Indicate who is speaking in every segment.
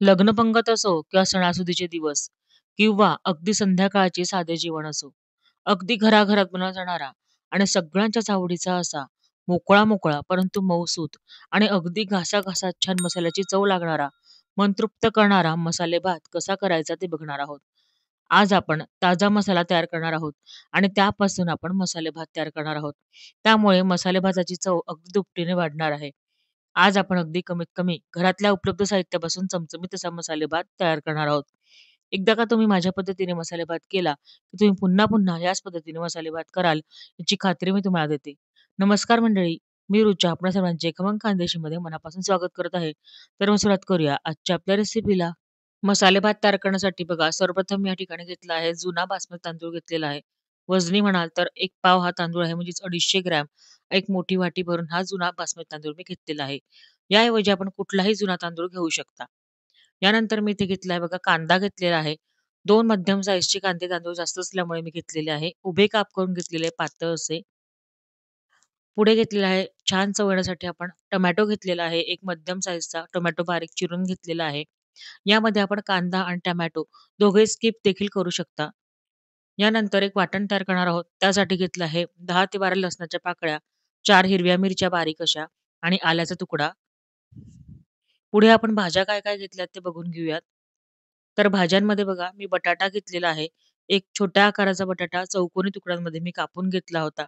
Speaker 1: लग्नपंगत असो किंवा सणासुदीचे दिवस किंवा अगदी संध्याकाळचे साधे जेवण असो, अगदी घराघरात बनवला जाणारा आणि सगळ्यांच्याच आवडीचा असा मोकळा-मोकळा परंतु मऊसूत आणि अगदी घासाघासात छान मसाल्याची चव लागणारा, मन तृप्त करणारा मसाले भात कसा करायचा ते बघणार आहोत. आज आपण ताजा मसाला तयार करणार आहोत आणि त्यापासून आपण मसाले भात तयार करणार आहोत. त्यामुळे मसाले भाताची चव अगदी दुपटीने वाढणार आहे. आज आपण अगदी कमीत कमी घरातल्या उपलब्ध साहित्यापासून चमचमीत असा मसाले भात तयार करणार आहोत. एकदा का तुम्ही माझ्या पद्धतीने मसाले भात केला, की तुम्ही पुन्हा-पुन्हा याच पद्धतीने मसाले भात कराल, याची खात्री मी तुम्हाला देते. नमस्कार मंडळी, मी रुचा आपणा सर्वांचे खमंग खानदेशीमध्ये मनापासून स्वागत करत आहे. तर मग सुरुवात करूया आजच्या आपल्या रेसिपीला. मसाले भात तयार करण्यासाठी बघा, सर्वप्रथम या ठिकाणी घेतला आहे जुना बासमती तांदूळ घेतलेला आहे. वजनी म्हणाल तर 1 पाव हा तांदूळ आहे म्हणजेच 250 ग्रॅम. एक मोठी वाटी भरून हा जुना बासमती तांदूळ मी घेतलेला आहे. याऐवजी आपण कुठलाही जुना तांदूळ घेऊ शकता. यानंतर मी इथे घेतला आहे बघा कांदा घेतलेला आहे. 2 मध्यम साइजचे कांदे तांदूळ जास्त असल्यामुळे मी घेतलेले आहे. उभे काप करून घेतलेले पातळ असे. पुढे घेतलेला आहे छान चव येण्यासाठी आपण टोमॅटो घेतलेला आहे. एक मध्यम साइजचा टोमॅटो बारीक चिरून घेतलेला आहे. यामध्ये आपण कांदा आणि टोमॅटो दोघे स्किप देखील करू शकता. यानंतर एक वाटण तयार करणार आहोत. त्यासाठी घेतलं आहे 10 ते 12 लसणाच्या पाकळ्या, 4 हिरव्या मिरच्या बारीक अशा आणि आल्याचा तुकडा. पुढे आपण भाज्या काय-काय घेतल्यात ते बघून घेऊयात. तर भाज्यांमध्ये बघा मी बटाटा घेतलेला आहे. एक छोट्या आकाराचा बटाटा चौकोनी तुकड्यांमध्ये मी कापून घेतला होता.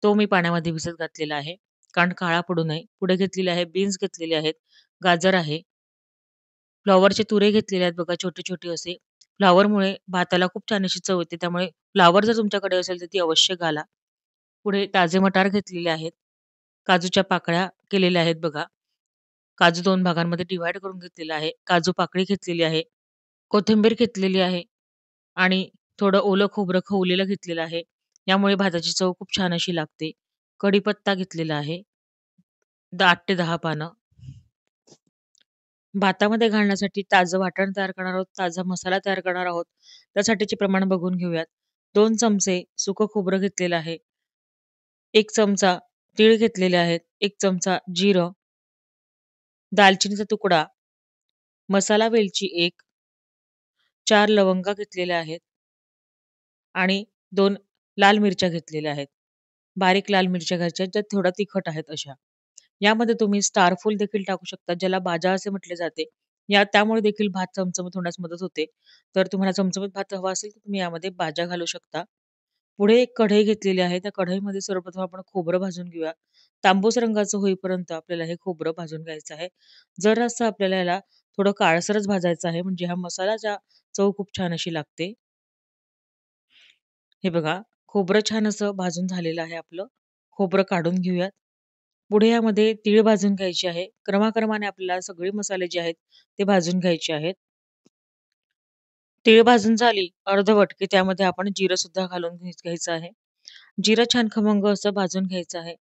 Speaker 1: तो मी पाण्यामध्ये भिजत घातलेला आहे, कारण काळा पडू नये. पुढे घेतलेले आहे बीन्स घेतलेले आहेत, गाजर आहे. फ्लॉवरचे तुरे घेतलेले आहेत बघा छोटे-छोटे असे. फ्लॉवरमुळे भाताला खूप छान अशी चव येते. त्यामुळे फ्लॉवर जर तुमच्याकडे असेल तर ती अवश्य घाला. पुढे ताजे मटार घेतलेले आहेत. काजूच्या पाकळ्या केलेल्या आहेत बघा. काजू 2 भागांमध्ये डिव्हाईड करून घेतलेला आहे. काजू पाकळी घेतलेली आहे. कोथिंबीर घेतलेली आहे आणि थोडं ओलं खोबरं खवलेलं घेतलेलं आहे. यामुळे भाताची चव खूप छान अशी लागते. कढीपत्ता घेतलेला आहे. 8 ते 10 पानं. भातामध्ये घालण्यासाठी ताजं वाटण तयार करणार आहोत, ताजा मसाला तयार करणार आहोत. त्यासाठीचे प्रमाण बघून घेऊयात. 2 चमचे सुकं खोबरं घेतलेलं आहे. 1 चमचा तीळ घेतलेले आहेत. 1 चमचा जिरं, दालचिनीचा तुकडा, मसाला वेलची 1, 4 लवंगा घेतलेल्या आहेत आणि 2 लाल मिरच्या घेतलेल्या आहेत. बारीक लाल मिरच्या घ्यायच्या ज्या थोड्या तिखट आहेत अशा. यामध्ये तुम्ही स्टार फूल देखील टाकू शकता, ज्याला बाजा असे म्हटले जाते. त्यामुळे देखील भात चमचमीत होण्यास मदत होते. तर तुम्हाला चमचमीत भात हवा असेल, तर तुम्ही यामध्ये बाजा घालू शकता. पुढे एक कढई घेतलेली आहे. त्या कढईमध्ये सर्वप्रथम आपण खोबरं भाजून घेऊया. तांबूस रंगाचं होईपर्यंत आपल्याला हे खोबरं भाजून घ्यायचं आहे. जरासं आपल्याला याला थोडं काळसरच भाजायचं आहे, म्हणजे हा मसालाचा चव खूप छान अशी लागते. हे बघा, खोबरं छान असं भाजून झालेलं आहे आपलं. खोबरं काढून घेऊयात. पुढे यामध्ये तीळ भाजून घ्यायची आहे. क्रमाक्रमाने आपल्याला सगळे मसाले जे आहेत, ते भाजून घ्यायचे आहेत. तीळ भाजून झाली अर्धवट, की त्यामध्ये आपण जिरं सुद्धा घालून घ्यायचं आहे. जिरं छान खमंग असं भाजून घ्यायचं आहे.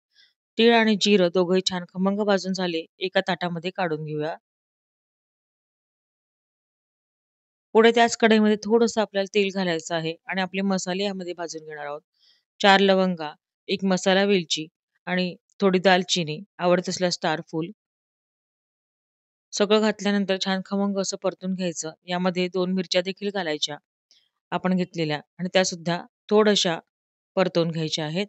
Speaker 1: तीळ आणि जिरं दोघंही छान खमंग भाजून झाले, एका ताटामध्ये काढून घेऊया. पुढे त्याच कढईमध्ये थोडंसं आपल्याला तेल घालायचं आहे आणि आपले मसाले यामध्ये भाजून घेणार आहोत. 4 लवंगा, 1 मसाला वेलची आणि थोडी दालचिनी, आवडत असल्यास स्टार फूल. सगळं घातल्यानंतर छान खमंग असं परतून घ्यायचं. यामध्ये 2 मिरच्या देखील घालायच्या आपण घेतलेल्या आणि त्यासुद्धा थोड्याशा परतवून घ्यायच्या आहेत.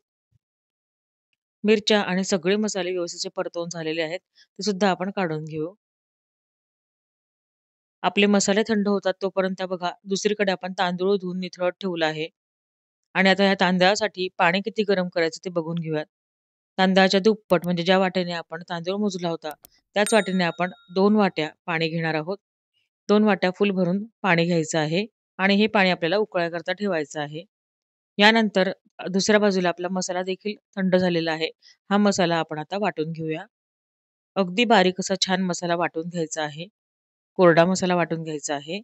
Speaker 1: मिरच्या आणि सगळे मसाले व्यवस्थित परतवून झालेले आहेत. ते सुद्धा आपण काढून घेऊ. आपले मसाले थंड होतात तोपर्यंत बघा दुसरीकडे आपण तांदूळ धुवून निथळत ठेवला आहे आणि आता ह्या तांदळासाठी पाणी किती गरम करायचं ते बघून घेऊयात. तांदळाच्या दुप्पट म्हणजे ज्या वाटीने आपण तांदूळ मोजला होता, त्याच वाटीने आपण 2 वाट्या पाणी घेणार आहोत. 2 वाट्या फुल भरून पाणी घ्यायचं आहे आणि हे पाणी आपल्याला उकळण्याकरता ठेवायचं आहे. यानंतर दुसऱ्या बाजूला आपला मसाला देखील थंड झालेला आहे. हा मसाला आपण आता वाटून घेऊया. अगदी बारीक असा छान मसाला वाटून घ्यायचा आहे. कोरडा मसाला वाटून घ्यायचा आहे.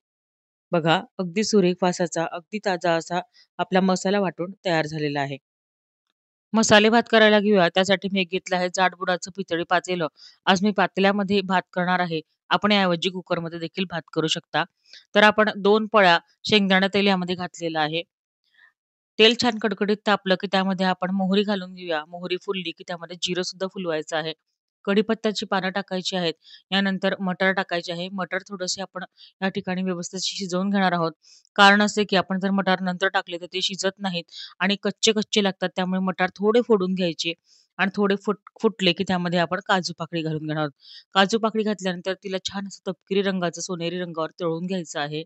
Speaker 1: बघा, अगदी सुरेख वासाचा, अगदी ताजा असा आपला मसाला वाटून तयार झालेला आहे. मसाले भात करायला घेऊया. त्यासाठी मी एक घेतलं आहे जाडबुडाचं पितळी पातेलं. आज मी पातेल्यामध्ये भात करणार आहे. आपण याऐवजी कुकरमध्ये देखील भात करू शकता. तर आपण 2 पळ्या शेंगदाणा तेल यामध्ये घातलेलं आहे. तेल छान कडकडीत तापलं, की त्यामध्ये आपण मोहरी घालून घेऊया. मोहरी फुलली, की त्यामध्ये जिरं सुद्धा फुलवायचं आहे. कढीपत्त्याची पानं टाकायची आहेत. यानंतर मटार टाकायचे आहे. मटार थोडेसे आपण या ठिकाणी व्यवस्थित शिजवून घेणार आहोत. कारण असे की आपण जर मटार नंतर टाकले तर ते शिजत नाहीत आणि कच्चे-कच्चे लागतात. त्यामुळे मटार थोडे फोडून घ्यायचे आणि थोडे फुटले की त्यामध्ये आपण काजू पाकळी घालून घेणार आहोत. काजू पाकळी घातल्यानंतर तिला छान असं तपकिरी रंगाचं सोनेरी रंगावर तळून घ्यायचं आहे.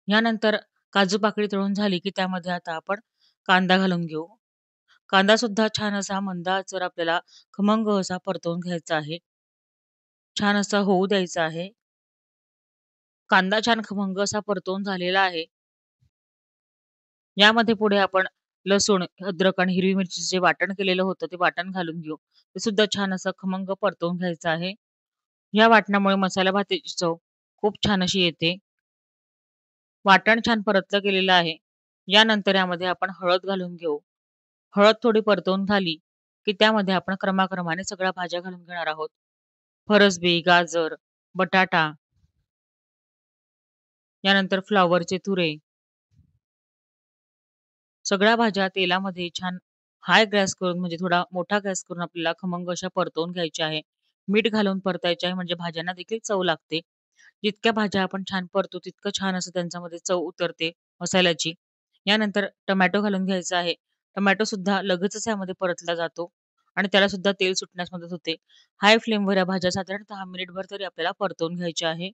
Speaker 1: यानंतर काजू पाकळी तळून झाली की त्यामध्ये आता आपण कांदा घालून घेऊ. कांदा सुद्धा छान असा मंद आचेवर आपल्याला खमंग असा परतवून घ्यायचा आहे. छान असा होऊ द्यायचा आहे. कांदा छान खमंग असा परतवून झालेला आहे. यामध्ये पुढे आपण लसूण, अद्रक आणि हिरवी मिरचीचं जे वाटण केलेलं होतं, ते वाटण घालून घेऊ. ते सुद्धा छान असं खमंग परतवून घ्यायचं आहे. या वाटणामुळे मसाला भाताची चव खूप छान अशी येते. वाटण छान परतलं गेलेलं आहे. यानंतर यामध्ये आपण हळद घालून घेऊ. हळद थोडी परतवून झाली, की त्यामध्ये आपण क्रमाक्रमाने सगळ्या भाज्या घालून घेणार आहोत. फरसबी, गाजर, बटाटा, यानंतर फ्लॉवरचे तुरे, सगळ्या भाज्या तेलामध्ये छान हाय गॅस करून म्हणजे थोडा मोठा गॅस करून आपल्याला खमंग अशा परतवून घ्यायच्या आहे. मीठ घालून परतायचे आहे म्हणजे भाज्यांना देखील चव लागते. जितक्या भाज्या आपण छान परतू तितकं छान असं त्यांच्यामध्ये चव उतरते मसाल्याची. यानंतर टोमॅटो घालून घ्यायचा आहे. टोमॅटो सुद्धा लगेचच यामध्ये परतला जातो आणि त्याला सुद्धा तेल सुटण्यास मदत होते. हाय फ्लेमवर या भाज्या साधारण 10 मिनिटभर तरी आपल्याला परतवून घ्यायच्या आहे.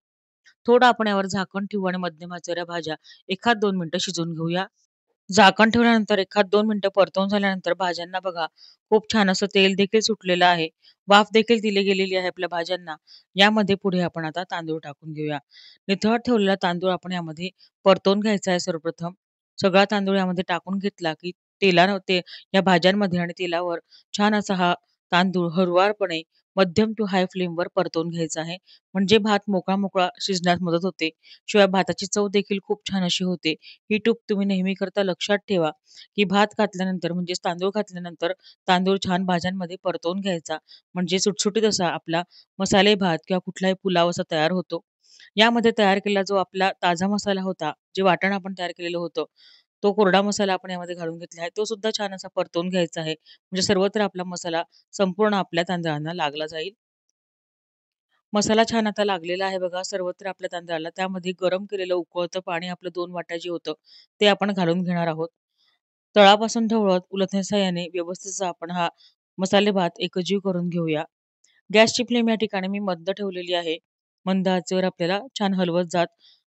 Speaker 1: थोडं आपण यावर झाकण ठेवू आणि मध्यम आचेवर या भाज्या 1-2 मिनिटं शिजवून घेऊया. झाकण ठेवल्यानंतर 1-2 मिनिटं परतवून झाल्यानंतर भाज्यांना बघा, खूप छान असं तेल देखील सुटलेलं आहे. वाफ देखील दिली गेलेली आहे आपल्या भाज्यांना. यामध्ये पुढे आपण आता तांदूळ टाकून घेऊया. निथळत ठेवलेला तांदूळ आपण यामध्ये परतवून घ्यायचा आहे सर्वप्रथम. सगळा तांदूळ यामध्ये टाकून घेतला, की ते या भाज्यांमध्ये आणि तेलावर छान असा हा तांदूळ हळुवारपणे मध्यम टू हाय फ्लेमवर परतवून घ्यायचा आहे. म्हणजे भात मोकळा-मोकळा शिजण्यास मदत होते. शिवाय भाताची चव देखील खूप छान अशी होते. ही टूप तुम्ही नेहमी करता लक्षात ठेवा, की भात घातल्यानंतर म्हणजेच तांदूळ घातल्यानंतर तांदूळ छान भाज्यांमध्ये परतवून घ्यायचा. म्हणजे सुटसुटीत असा आपला मसाले भात किंवा कुठलाही पुलाव असा तयार होतो. यामध्ये तयार केलेला जो आपला ताजा मसाला होता, जे वाटण आपण तयार केलेलं होतं, तो कोरडा मसाला आपण यामध्ये घालून घेतला आहे. तो सुद्धा छान असा परतवून घ्यायचा आहे. म्हणजे सर्वत्र आपला मसाला संपूर्ण आपल्या तांदळांना लागला जाईल. मसाला छान आता लागलेला आहे बघा सर्वत्र आपल्या तांदळाला. त्यामध्ये गरम केलेलं उकळतं पाणी आपलं 2 वाट्या जे होतं, ते आपण घालून घेणार आहोत. तळापासून ढवळत उलथण्याच्या साहाय्याने व्यवस्थित असा आपण हा मसाले भात एकजीव करून घेऊया. गॅसची फ्लेम या ठिकाणी मी मंद ठेवलेली आहे. मंद आचेवर आपल्याला छान हलवत जात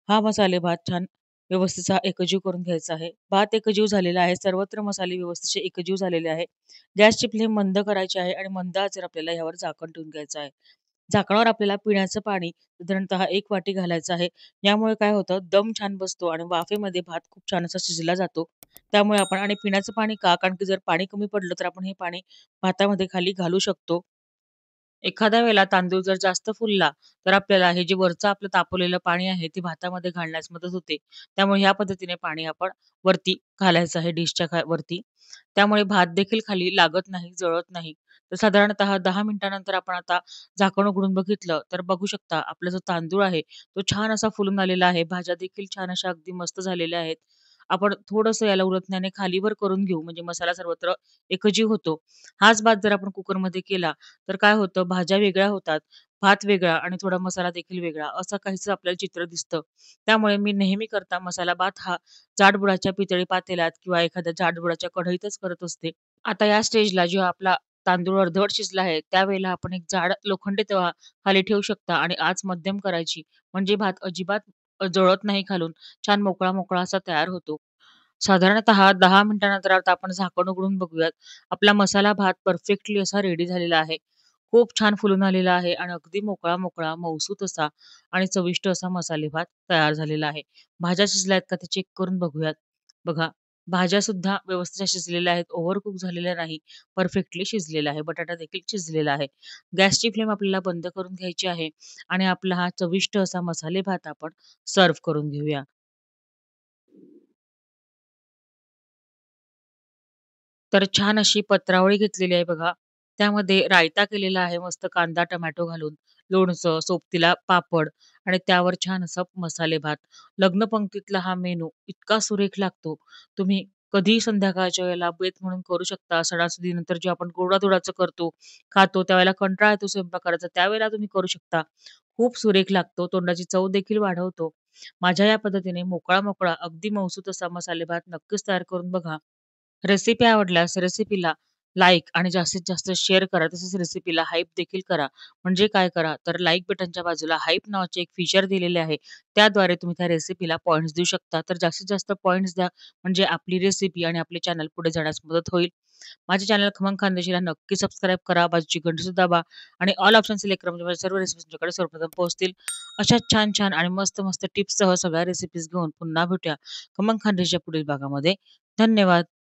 Speaker 1: हा मसाले भात छान व्यवस्थित असा एकजीव करून घ्यायचा आहे. भात एकजीव झालेला आहे. सर्वत्र मसाले व्यवस्थित एकजीव झालेले आहे. गॅसची फ्लेम मंद करायची आहे आणि मंद आचेवर आपल्याला यावर झाकण ठेवून घ्यायचं आहे. झाकणावर आपल्याला पिण्याचं पाणी साधारणतः 1 वाटी घालायचं आहे. यामुळे काय होतं दम छान बसतो आणि वाफेमध्ये भात खूप छान असा शिजला जातो. त्यामुळे आपण आणि पिण्याचं पाणी का? कारण की जर पाणी कमी पडलं तर आपण हे पाणी भातामध्ये खाली घालू शकतो. एखाद्या वेळेला तांदूळ जर जास्त फुलला, तर आपल्याला हे जे वरचं आपलं तापवलेलं पाणी आहे, ते भातामध्ये घालण्यास मदत होते. त्यामुळे ह्या पद्धतीने पाणी आपण वरती घालायचं आहे डिशच्या वरती. त्यामुळे भात देखील खाली लागत नाही, जळत नाही. तर साधारणतः 10 मिनिटानंतर आपण आता झाकण उघडून बघितलं, तर बघू शकता आपला जो तांदूळ आहे, तो छान असा फुलून आलेला आहे. भाज्या देखील छान अशा अगदी मस्त झालेल्या आहेत. आपण थोडंसं याला उलथण्याने खालीवर करून घेऊ, म्हणजे मसाला सर्वत्र एकजीव होतो. हाच भात जर आपण कुकरमध्ये केला, तर काय होतं भाज्या वेगळ्या होतात, भात वेगळा आणि थोडा मसाला देखील वेगळा असं काहीसं आपल्याला चित्र दिसतं. त्यामुळे मी नेहमी करता मसाला भात हा जाडबुडाच्या पितळी पातेल्यात किंवा एखाद्या जाडबुडाच्या कढईतच करत असते. आता या स्टेजला जेव्हा आपला तांदूळ अर्धवट शिजला आहे, त्यावेळेला आपण एक जाड लोखंडी तवा खाली ठेवू शकता आणि आच मध्यम करायची. म्हणजे भात अजिबात जळत नाही खालून. छान मोकळा-मोकळा असा तयार होतो. साधारणतः 10 मिनिटानंतर आता आपण झाकण उघडून बघूयात. आपला मसाला भात परफेक्टली असा रेडी झालेला आहे. खूप छान फुलून आलेला आहे आणि अगदी मोकळा-मोकळा, मऊसूत असा आणि चविष्ट असा मसाले भात तयार झालेला आहे. भाज्या शिजल्या का ते चेक करून बघूयात. बघा, भाज्यासुद्धा व्यवस्थित शिजलेल्या आहेत, ओव्हरकुक झालेल्या नाही, परफेक्टली शिजलेला आहे. बटाटा देखील शिजलेला आहे. गॅसची फ्लेम आपल्याला बंद करून घ्यायची आहे आणि आपला हा चविष्ट असा मसाले भात आपण सर्व्ह करून घेऊया. तर छान अशी पत्रावळी घेतलेली आहे बघा. त्यामध्ये रायता केलेला आहे मस्त कांदा, टोमॅटो घालून, लोणचं, सोबतीला पापड आणि त्यावर छान असा मसाले भात. लग्न पंक्तीतला हा मेनू इतका सुरेख लागतो. तुम्ही कधीही संध्याकाळच्या वेळेला बेत म्हणून करू शकता. सणासुदीनंतर जे आपण गोडाधोडाचं करतो, खातो त्यावेळेला कंटाळा येतो स्वयंपाक करायचा, त्यावेळेला तुम्ही करू शकता. खूप सुरेख लागतो. तोंडाची चव देखील वाढवतो. माझ्या या पद्धतीने मोकळा-मोकळा अगदी मौसूत असा मसाले भात नक्कीच तयार करून बघा. रेसिपी आवडल्यास रेसिपीला लाईक आणि जास्तीत जास्त शेअर करा. तसेच रेसिपीला हाईप देखील करा. म्हणजे काय करा, तर लाईक बटनच्या बाजूला हाईप नावाचे एक फीचर दिलेले आहे. त्याद्वारे तुम्ही त्या रेसिपीला पॉइंट्स देऊ शकता. तर जास्तीत जास्त पॉइंट्स द्या, म्हणजे आपली रेसिपी आणि आपले चॅनल पुढे जाण्यास मदत होईल. माझे चॅनल खमंग खानदेशीला नक्की सबस्क्राईब करा. बाजूची घंटी दाबा आणि ऑल ऑप्शन सिलेक्ट करा. म्हणजे माझ्या सर्व रेसिपीज तुमच्याकडे सर्वप्रथम पोहोचतील. अशा छान-छान आणि मस्त-मस्त टिप्ससह सगळ्या रेसिपीज घेऊन पुन्हा भेटूया खमंग खानदेशीच्या पुढील भागामध्ये. धन्यवाद.